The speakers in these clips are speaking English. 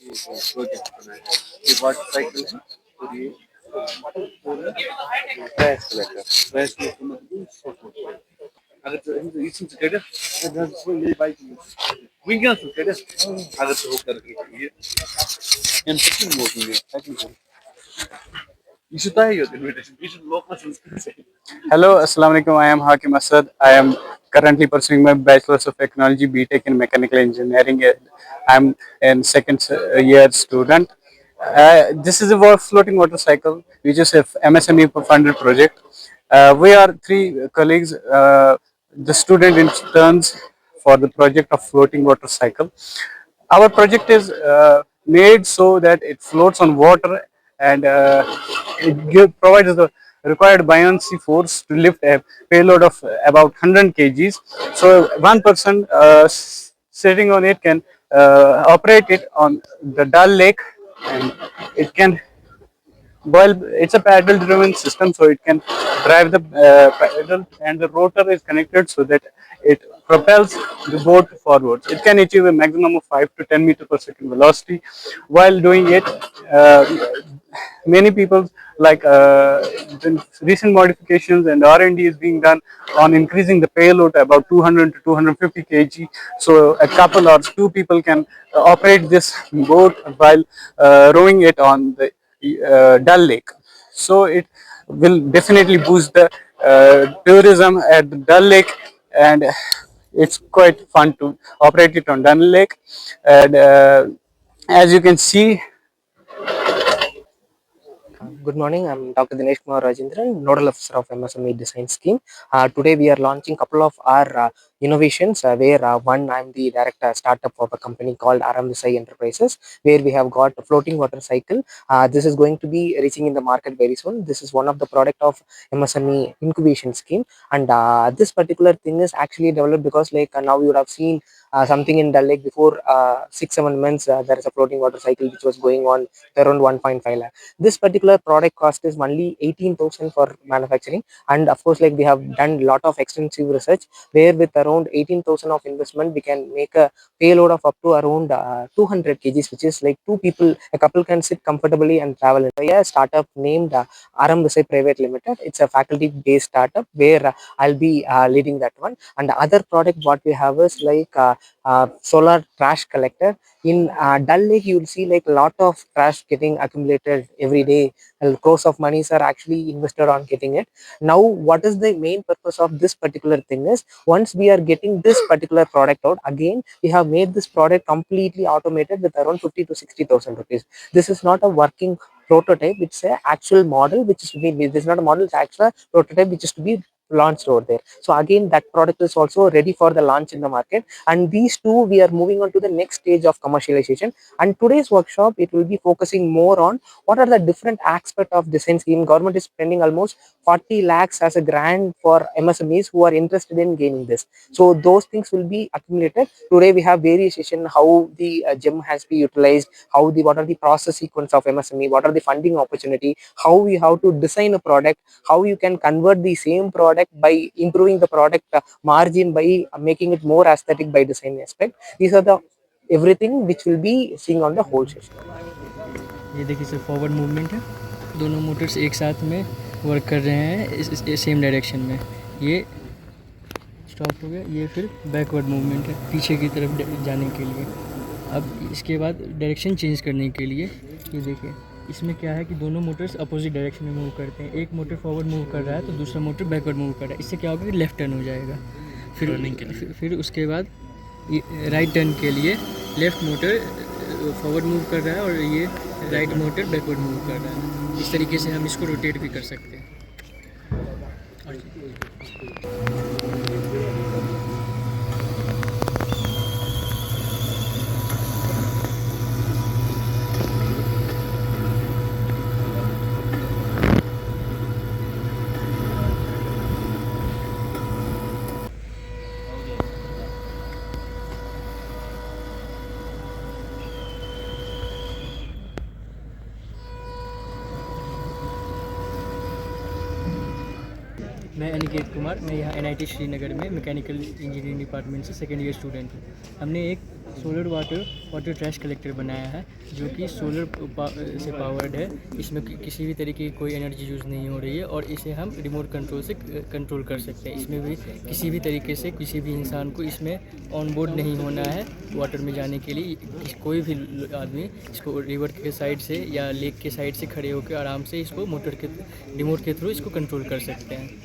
Project बनाया है। ये वाटर साइकिल है और ये ट्रैश कलेक्टर। ट्रैश कलेक्टर मतलब शॉर्ट होता है। अगर तो इसमें से करें तो ये बाइक विंगल से करें अगर तो होकर ये इन सब मोड में टेक्निकल इशू तो है ये इशू लोकल संस्कृति। Hello, Assalamu alaikum. I am Hakim Asad. I am currently pursuing my Bachelor's of Technology BTech in Mechanical Engineering. I am a second year student. This is a floating water cycle, which is a MSME funded project. We are three colleagues, the student interns for the project of floating water cycle. Our project is made so that it floats on water and provides the required buoyancy force to lift a payload of about 100 kgs. So one person sitting on it can operate it on the Dal Lake, and it can boil. It's a paddle driven system, so it can drive the paddle, and the rotor is connected so that it propels the boat forwards. It can achieve a maximum of 5 to 10 meter per second velocity. While doing it, uh, many people like the recent modifications and R&D is being done on increasing the payload to about 200 to 250 kg. So a couple or two people can operate this boat while rowing it on the Dal Lake. So it will definitely boost the tourism at the Dal Lake, and it's quite fun to operate it on Dal Lake. And as you can see, Good morning. I'm Dr. Dinesh Kumar Rajendran, Nodal Officer of MSME Design Scheme. Today we are launching a couple of our innovations where one, I'm the director startup of a company called Aram Visai Enterprises, where we have got a floating water cycle. This is going to be reaching in the market very soon. This is one of the product of MSME incubation scheme, and this particular thing is actually developed because like now you would have seen something in Dal Lake before 6-7 months. There is a floating water cycle which was going on around 1.5 lakh. This particular product cost is only 18,000 for manufacturing, and of course like we have done a lot of extensive research where with around 18,000 of investment we can make a payload of up to around 200 kgs, which is like a couple can sit comfortably and travel. A startup named Aram Visai Private Limited. It's a faculty based startup where I'll be leading that one. And the other product what we have is like solar trash collector. In Dal Lake, you will see like a lot of trash getting accumulated every day. Crores of monies are actually invested on getting it. Now, what is the main purpose of this particular thing is once we are getting this particular product out, again we have made this product completely automated with around 50 to 60,000 rupees. This is not a working prototype; it's a actual model which is to be. This is not a model; it's actual prototype which is to be launched over there. So again, that product is also ready for the launch in the market, and these two we are moving on to the next stage of commercialization. And today's workshop it will be focusing more on what are the different aspects of design scheme. Government is spending almost 40 lakhs as a grant for MSMEs who are interested in gaining this. So those things will be accumulated. Today we have various session how the gem has been utilized, what are the process sequence of MSME, what are the funding opportunity, how we have to design a product, how you can convert the same product by improving the product margin by making it more aesthetic by design aspect. These are the everything which will be seeing on the whole session. ये देखिए sir forward movement है, दोनों Motors एक साथ में work कर रहे हैं इस सेम डायरेक्शन में। ये स्टॉप हो गया, ये फिर बैकवर्ड मूवमेंट है पीछे की तरफ जाने के लिए। अब इसके बाद डायरेक्शन चेंज करने के लिए ये देखिए इसमें क्या है कि दोनों मोटर्स अपोजिट डायरेक्शन में मूव करते हैं। एक मोटर फॉरवर्ड मूव कर रहा है तो दूसरा मोटर बैकवर्ड मूव कर रहा है। इससे क्या होगा कि लेफ़्ट टर्न हो जाएगा। फिर उसके बाद राइट टर्न के लिए लेफ़्ट मोटर फॉरवर्ड मूव कर रहा है और ये राइट मोटर बैकवर्ड मूव कर रहा है। इस तरीके से हम इसको रोटेट भी कर सकते हैं। मैं अनिकेत कुमार, मैं यहाँ NIT श्रीनगर में मैकेनिकल इंजीनियरिंग डिपार्टमेंट से सेकेंड ईयर स्टूडेंट हूँ। हमने एक सोलर वाटर ट्रैश कलेक्टर बनाया है जो कि सोलर से पावर्ड है। इसमें किसी भी तरीके की कोई एनर्जी यूज़ नहीं हो रही है और इसे हम रिमोट कंट्रोल से कंट्रोल कर सकते हैं। इसमें भी किसी भी तरीके से किसी भी इंसान को इसमें ऑन बोर्ड नहीं होना है वाटर में जाने के लिए। कोई भी आदमी इसको रिवर के साइड से या लेक के साइड से खड़े होकर आराम से इसको मोटर के रिमोट के थ्रू इसको कंट्रोल कर सकते हैं।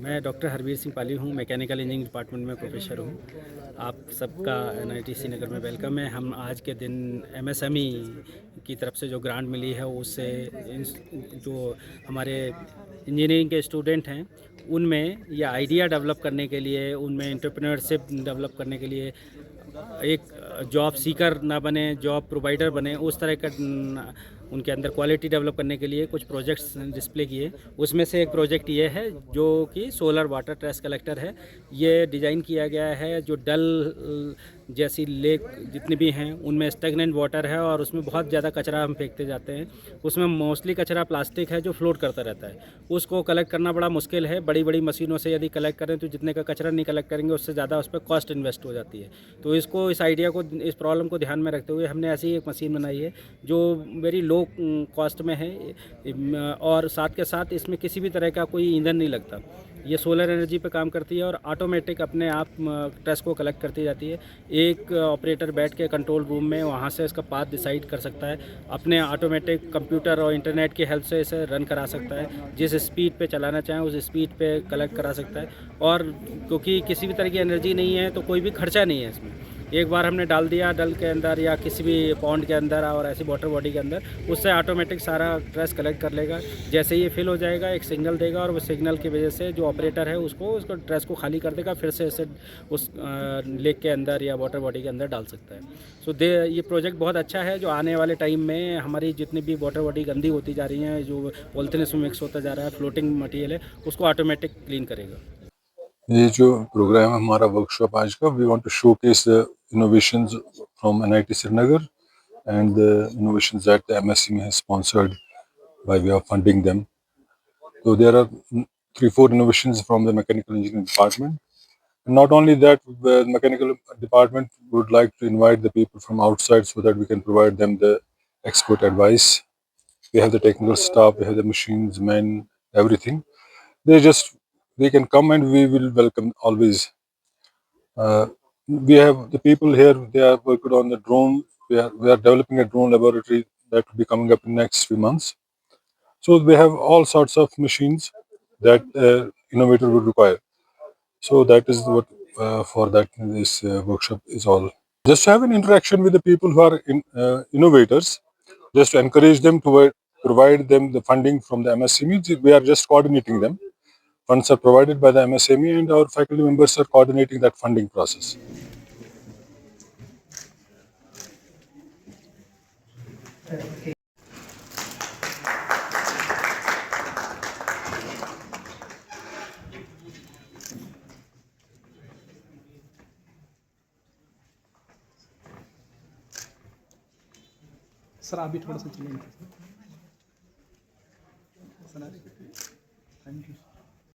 मैं डॉक्टर हरवीर सिंह पाली हूँ, मैकेनिकल इंजीनियरिंग डिपार्टमेंट में प्रोफेसर हूँ। आप सबका NIT श्रीनगर में वेलकम है। हम आज के दिन MSME की तरफ से जो ग्रांट मिली है उससे जो हमारे इंजीनियरिंग के स्टूडेंट हैं उनमें ये आइडिया डेवलप करने के लिए, उनमें एंटरप्रेन्योरशिप डेवलप करने के लिए, एक जॉब सीकर ना बने, जॉब प्रोवाइडर बने, उस तरह का उनके अंदर क्वालिटी डेवलप करने के लिए कुछ प्रोजेक्ट्स डिस्प्ले किए। उसमें से एक प्रोजेक्ट ये है जो कि सोलर वाटर ट्रैश कलेक्टर है। ये डिज़ाइन किया गया है जो डल जैसी लेक जितनी भी हैं उनमें स्टैग्नेंट वाटर है और उसमें बहुत ज़्यादा कचरा हम फेंकते जाते हैं। उसमें मोस्टली कचरा प्लास्टिक है जो फ्लोट करता रहता है। उसको कलेक्ट करना बड़ा मुश्किल है। बड़ी बड़ी मशीनों से यदि कलेक्ट करें तो जितने का कचरा नहीं कलेक्ट करेंगे उससे ज़्यादा उस पर कॉस्ट इन्वेस्ट हो जाती है। तो इस आइडिया को, इस प्रॉब्लम को ध्यान में रखते हुए हमने ऐसी एक मशीन बनाई है जो वेरी लो कॉस्ट में है और साथ के साथ इसमें किसी भी तरह का कोई ईंधन नहीं लगता। ये सोलर एनर्जी पे काम करती है और ऑटोमेटिक अपने आप ट्रैश को कलेक्ट करती जाती है। एक ऑपरेटर बैठ के कंट्रोल रूम में वहाँ से इसका पाथ डिसाइड कर सकता है, अपने ऑटोमेटिक कंप्यूटर और इंटरनेट की हेल्प से इसे रन करा सकता है। जिस स्पीड पे चलाना चाहें उस स्पीड पे कलेक्ट करा सकता है। और क्योंकि किसी भी तरह की एनर्जी नहीं है तो कोई भी खर्चा नहीं है इसमें। एक बार हमने डाल दिया डल के अंदर या किसी भी पॉन्ड के अंदर और ऐसी वाटर बॉडी के अंदर, उससे ऑटोमेटिक सारा ट्रैश कलेक्ट कर लेगा। जैसे ये फिल हो जाएगा एक सिग्नल देगा और वो सिग्नल की वजह से जो ऑपरेटर है उसको ट्रैश को खाली कर देगा, फिर से इसे उस लेक के अंदर या वाटर बॉडी के अंदर डाल सकता है। ये प्रोजेक्ट बहुत अच्छा है जो आने वाले टाइम में हमारी जितनी भी वाटर बॉडी गंदी होती जा रही हैं, जो पॉलिथीन इसमें मिक्स होता जा रहा है, फ्लोटिंग मटीरियल है, उसको ऑटोमेटिक क्लीन करेगा। ये जो प्रोग्राम है हमारा वर्कशॉप आज का, we want to showcase the innovations from NIT Srinagar and the innovations that the MSME has sponsored by way of funding them. So there are 3-4 innovations from the mechanical engineering department. And not only that, the mechanical department would like to invite the people from outside so that we can provide them the expert advice. We have the technical staff, we have the machines, men, everything. They can come and we will welcome always. We have the people here, they are working on the drone. We are developing a drone laboratory that will be coming up in next few months. So we have all sorts of machines that innovator would require. So that is what for that this workshop is all. Just have an interaction with the people who are innovators, just to encourage them to provide them the funding from the MSME. We are just coordinating them. Funds are provided by the MSME and our faculty members are coordinating that funding process. Sir आप भी थोड़ा सा चलेंगे।